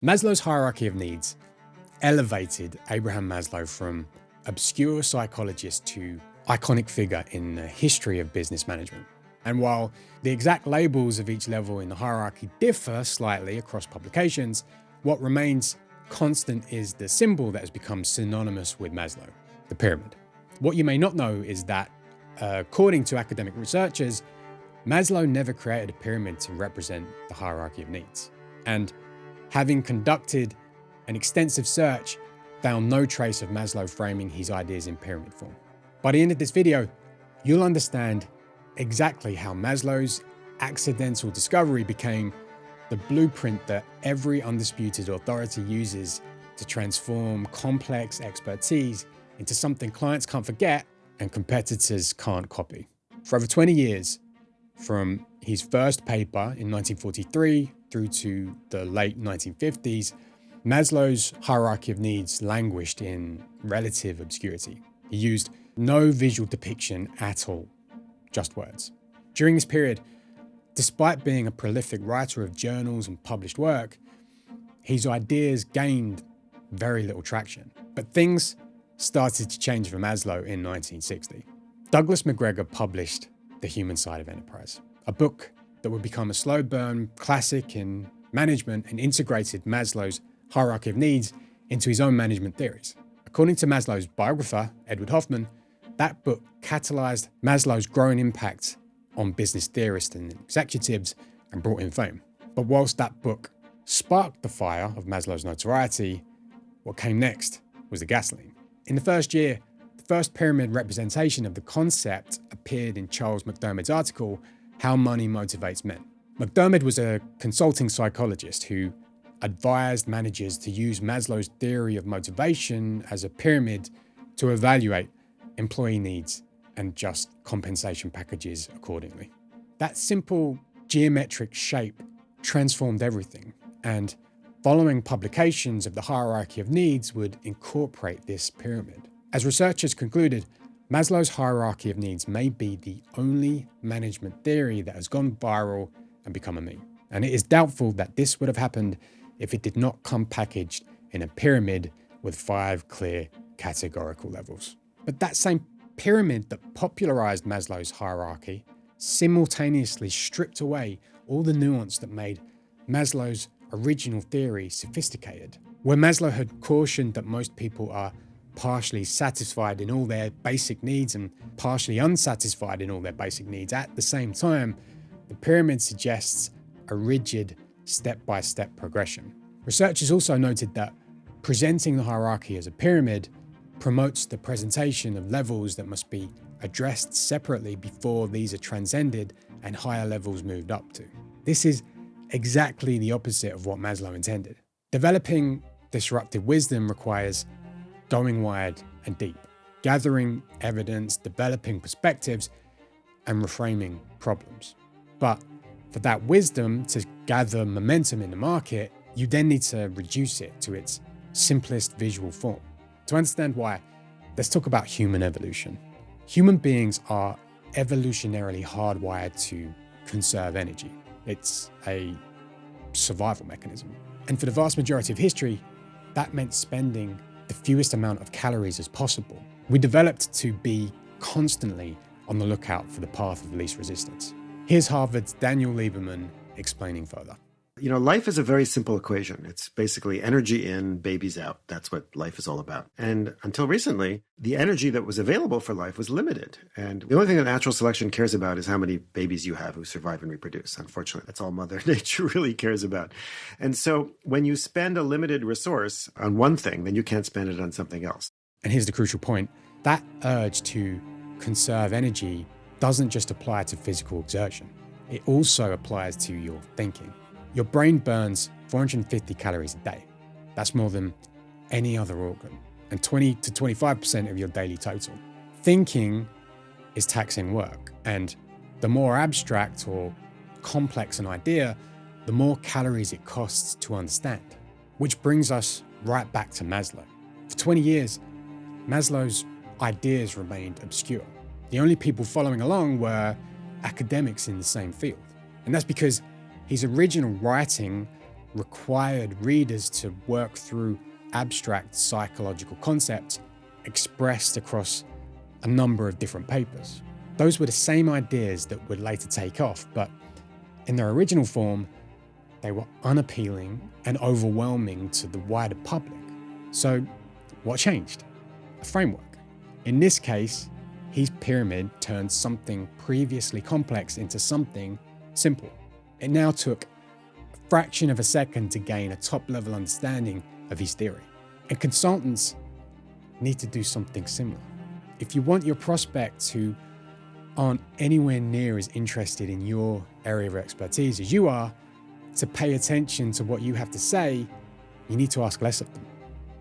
Maslow's hierarchy of needs elevated Abraham Maslow from obscure psychologist to iconic figure in the history of business management. And while the exact labels of each level in the hierarchy differ slightly across publications, what remains constant is the symbol that has become synonymous with Maslow, the pyramid. What you may not know is that, according to academic researchers, Maslow never created a pyramid to represent the hierarchy of needs. And having conducted an extensive search, found no trace of Maslow framing his ideas in pyramid form. By the end of this video, you'll understand exactly how Maslow's accidental discovery became the blueprint that every undisputed authority uses to transform complex expertise into something clients can't forget and competitors can't copy. For over 20 years, from his first paper in 1943 through to the late 1950s, Maslow's hierarchy of needs languished in relative obscurity. He used no visual depiction at all, just words. During this period, despite being a prolific writer of journals and published work, his ideas gained very little traction. But things started to change for Maslow in 1960. Douglas McGregor published The Human Side of Enterprise, a book that would become a slow burn classic in management and integrated Maslow's hierarchy of needs into his own management theories. According to Maslow's biographer, Edward Hoffman, that book catalyzed Maslow's growing impact on business theorists and executives and brought him fame. But whilst that book sparked the fire of Maslow's notoriety, what came next was the gasoline. In the first year, the first pyramid representation of the concept appeared in Charles McDermid's article, How Money Motivates Men. McDermid was a consulting psychologist who advised managers to use Maslow's theory of motivation as a pyramid to evaluate employee needs and adjust compensation packages accordingly. That simple geometric shape transformed everything, and following publications of the hierarchy of needs would incorporate this pyramid. As researchers concluded, Maslow's hierarchy of needs may be the only management theory that has gone viral and become a meme. And it is doubtful that this would have happened if it did not come packaged in a pyramid with 5 clear categorical levels. But that same pyramid that popularized Maslow's hierarchy simultaneously stripped away all the nuance that made Maslow's original theory sophisticated. Where Maslow had cautioned that most people are partially satisfied in all their basic needs and partially unsatisfied in all their basic needs at the same time, the pyramid suggests a rigid step-by-step progression. Researchers also noted that presenting the hierarchy as a pyramid promotes the presentation of levels that must be addressed separately before these are transcended and higher levels moved up to. This is exactly the opposite of what Maslow intended. Developing disruptive wisdom requires going wide and deep, gathering evidence, developing perspectives, and reframing problems. But for that wisdom to gather momentum in the market, you then need to reduce it to its simplest visual form. To understand why, let's talk about human evolution. Human beings are evolutionarily hardwired to conserve energy. It's a survival mechanism. And for the vast majority of history, that meant spending the fewest amount of calories as possible. We developed to be constantly on the lookout for the path of least resistance. Here's Harvard's Daniel Lieberman explaining further. Life is a very simple equation. It's basically energy in, babies out. That's what life is all about. And until recently, the energy that was available for life was limited. And the only thing that natural selection cares about is how many babies you have who survive and reproduce. Unfortunately, that's all Mother Nature really cares about. And so when you spend a limited resource on one thing, then you can't spend it on something else. And here's the crucial point. That urge to conserve energy doesn't just apply to physical exertion. It also applies to your thinking. Your brain burns 450 calories a day. That's more than any other organ, and 20 to 25% of your daily total. Thinking is taxing work, and the more abstract or complex an idea, the more calories it costs to understand. Which brings us right back to Maslow. For 20 years, Maslow's ideas remained obscure. The only people following along were academics in the same field. And that's because his original writing required readers to work through abstract psychological concepts expressed across a number of different papers. Those were the same ideas that would later take off, but in their original form, they were unappealing and overwhelming to the wider public. So what changed? A framework. In this case, his pyramid turned something previously complex into something simple. It now took a fraction of a second to gain a top-level understanding of his theory. And consultants need to do something similar. If you want your prospects who aren't anywhere near as interested in your area of expertise as you are to pay attention to what you have to say, you need to ask less of them,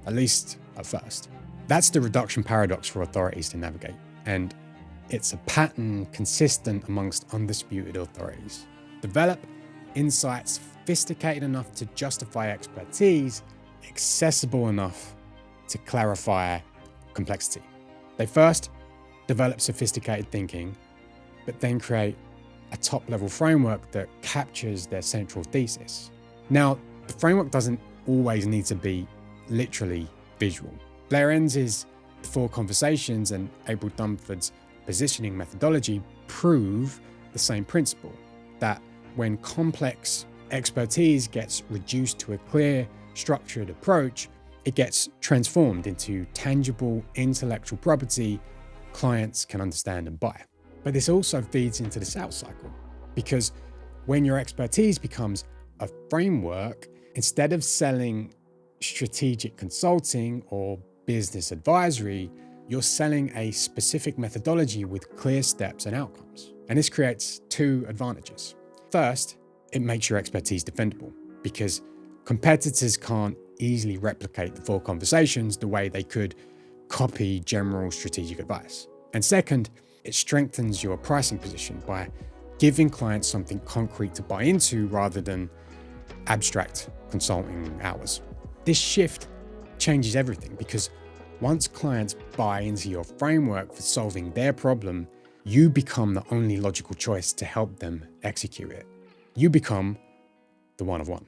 at least at first. That's the reduction paradox for authorities to navigate, and it's a pattern consistent amongst undisputed authorities. Develop insights sophisticated enough to justify expertise, accessible enough to clarify complexity. They first develop sophisticated thinking, but then create a top-level framework that captures their central thesis. Now, the framework doesn't always need to be literally visual. Blair Enns' 4 conversations and Abel Dunford's positioning methodology prove the same principle, that when complex expertise gets reduced to a clear, structured approach, it gets transformed into tangible intellectual property clients can understand and buy. But this also feeds into the sales cycle, because when your expertise becomes a framework, instead of selling strategic consulting or business advisory, you're selling a specific methodology with clear steps and outcomes. And this creates 2 advantages. First, it makes your expertise defendable, because competitors can't easily replicate the 4 conversations the way they could copy general strategic advice. And second, it strengthens your pricing position by giving clients something concrete to buy into rather than abstract consulting hours. This shift changes everything, because once clients buy into your framework for solving their problem, you become the only logical choice to help them execute it. You become the one of one.